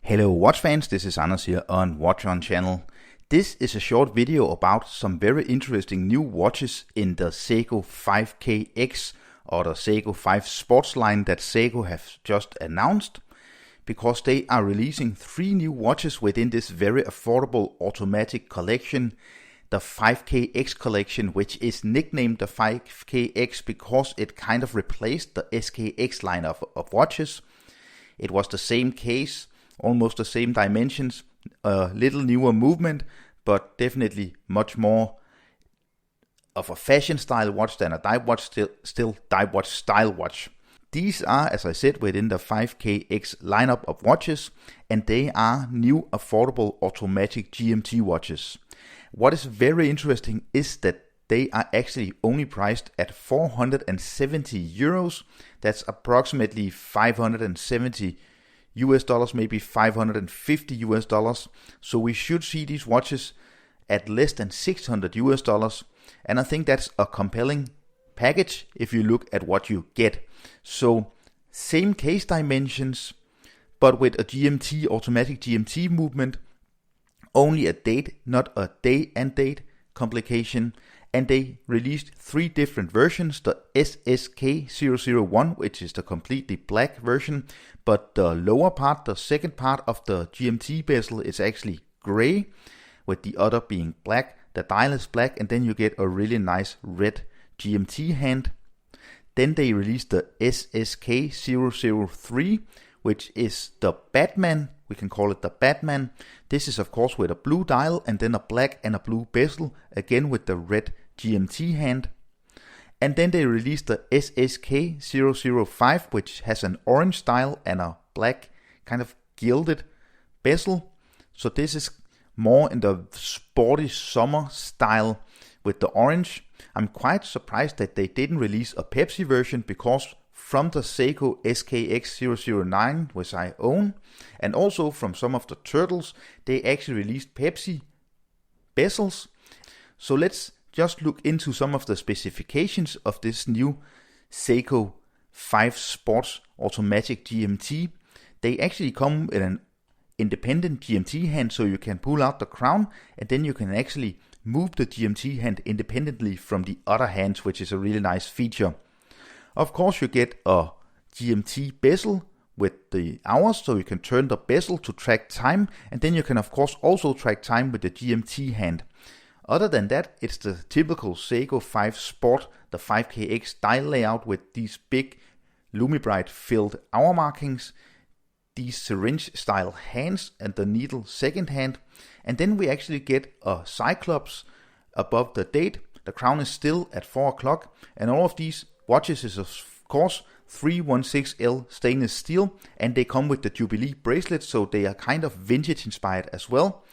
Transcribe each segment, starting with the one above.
Hello watch fans, this is Anders here on Watch On channel. This is a short video about some very interesting new watches in the Seiko 5KX or the Seiko 5 sports line that Seiko have just announced, because they are releasing 3 new watches within this very affordable automatic collection, the 5KX collection, which is nicknamed the 5KX because it kind of replaced the SKX line of watches. It was the same case, almost the same dimensions, a little newer movement, but definitely much more of a fashion style watch than a dive watch, still dive watch style watch. These are, as I said, within the 5KX lineup of watches, and they are new affordable automatic GMT watches. What is very interesting is that they are actually only priced at 470 euros. That's approximately 570 US dollars, maybe 550 US dollars. So we should see these watches at less than 600 US dollars. And I think that's a compelling package if you look at what you get. So same case dimensions, but with a GMT, automatic GMT movement, only a date, not a day and date complication. And they released 3 different versions, the SSK001, which is the completely black version, but the lower part, the second part of the GMT bezel is actually gray, with the other being black. The dial is black, and then you get a really nice red GMT hand. Then they released the SSK003, which is the Batman. We can call it the Batman. This is of course with a blue dial and then a black and a blue bezel, again with the red GMT hand. And then they released the SSK005, which has an orange dial and a black kind of gilded bezel. So this is more in the sporty summer style with the orange. I'm quite surprised that they didn't release a Pepsi version, because from the Seiko SKX009, which I own, and also from some of the Turtles, they actually released Pepsi bezels. So let's just look into some of the specifications of this new Seiko 5 Sports Automatic GMT. They actually come in an independent GMT hand, so you can pull out the crown and then you can actually move the GMT hand independently from the other hands, which is a really nice feature. Of course, you get a GMT bezel with the hours, so you can turn the bezel to track time, and then you can of course also track time with the GMT hand. Other than that, it's the typical Seiko 5 Sport, the 5KX dial layout with these big Lumibright filled hour markings, these syringe style hands and the needle second hand, and then we actually get a Cyclops above the date. The crown is still at 4 o'clock, and all of these watches is of course 316L stainless steel, and they come with the Jubilee bracelet, so they are kind of vintage inspired as well.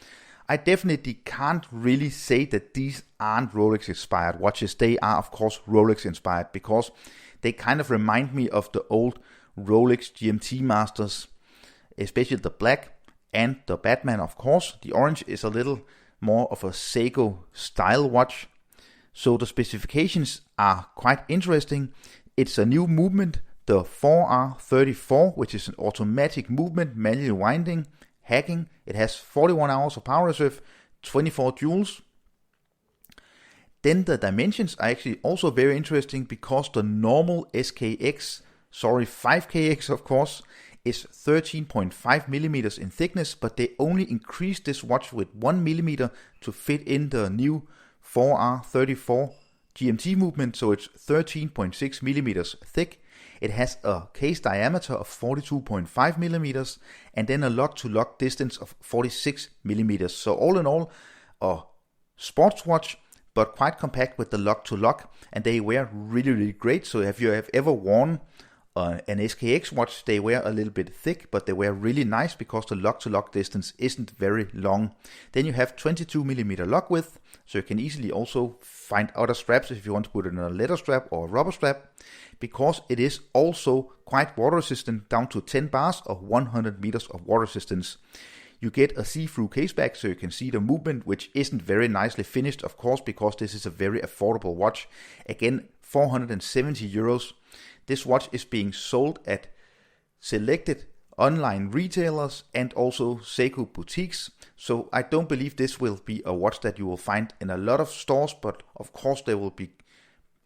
I definitely can't really say that these aren't Rolex inspired watches. They are of course Rolex inspired, because they kind of remind me of the old Rolex GMT Masters, especially the black and the Batman of course. The orange is a little more of a Seiko style watch. So the specifications are quite interesting. It's a new movement, the 4R34, which is an automatic movement, manual winding, hacking. It has 41 hours of power reserve, 24 joules. Then the dimensions are actually also very interesting, because the normal 5KX of course, is 13.5 millimeters in thickness, but they only increased this watch with 1 millimeter to fit in the new 4R34 GMT movement, so it's 13.6 millimeters thick. It has a case diameter of 42.5 millimeters and then a lock-to-lock distance of 46 millimeters. So all in all, a sports watch, but quite compact with the lock-to-lock, and they wear really, really great. So if you have ever worn an SKX watch, they wear a little bit thick, but they wear really nice because the lock-to-lock distance isn't very long. Then you have 22 millimeter lock width, so you can easily also find other straps if you want to put it in a leather strap or a rubber strap, because it is also quite water resistant, down to 10 bars or 100 meters of water resistance. You get a see-through case back, so you can see the movement, which isn't very nicely finished, of course, because this is a very affordable watch. Again, 470 euros. This watch is being sold at selected online retailers and also Seiko boutiques. So I don't believe this will be a watch that you will find in a lot of stores, but of course they will be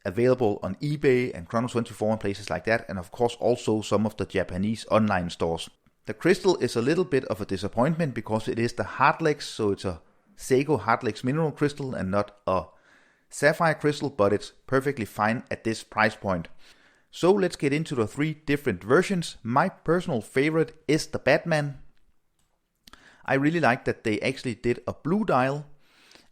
available on eBay and Chrono24 and places like that, and of course also some of the Japanese online stores. The crystal is a little bit of a disappointment because it is the Hardlex, so it's a Seiko Hardlex mineral crystal and not a sapphire crystal, but it's perfectly fine at this price point. So let's get into the 3 different versions. My personal favorite is the Batman. I really like that they actually did a blue dial,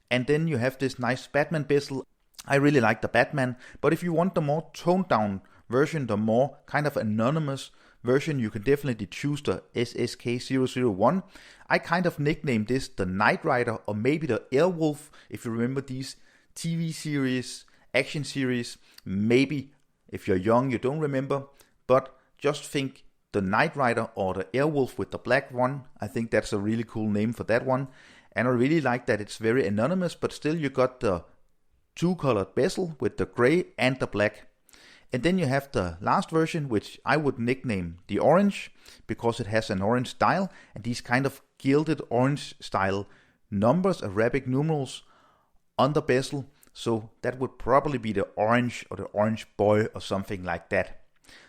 and then you have this nice Batman bezel. I really like the Batman, but if you want the more toned down version, the more kind of anonymous version, you can definitely choose the SSK001. I kind of nicknamed this the Knight Rider or maybe the Airwolf, if you remember these TV series, action series. Maybe if you're young you don't remember, but just think the Knight Rider or the Airwolf with the black one. I think that's a really cool name for that one, and I really like that it's very anonymous, but still you got the 2-colored bezel with the gray and the black. And then you have the last version, which I would nickname the orange, because it has an orange dial and these kind of gilded orange style numbers, Arabic numerals on the bezel. So that would probably be the orange or the orange boy or something like that.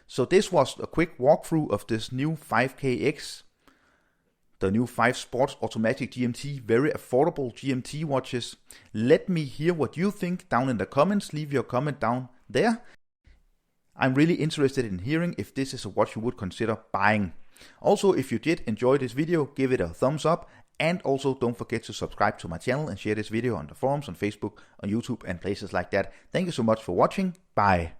So this was a quick walkthrough of this new 5KX, the new 5 Sports Automatic GMT, very affordable GMT watches. Let me hear what you think down in the comments. Leave your comment down there. I'm really interested in hearing if this is a watch you would consider buying. Also, if you did enjoy this video, give it a thumbs up, and also don't forget to subscribe to my channel and share this video on the forums, on Facebook, on YouTube and places like that. Thank you so much for watching. Bye.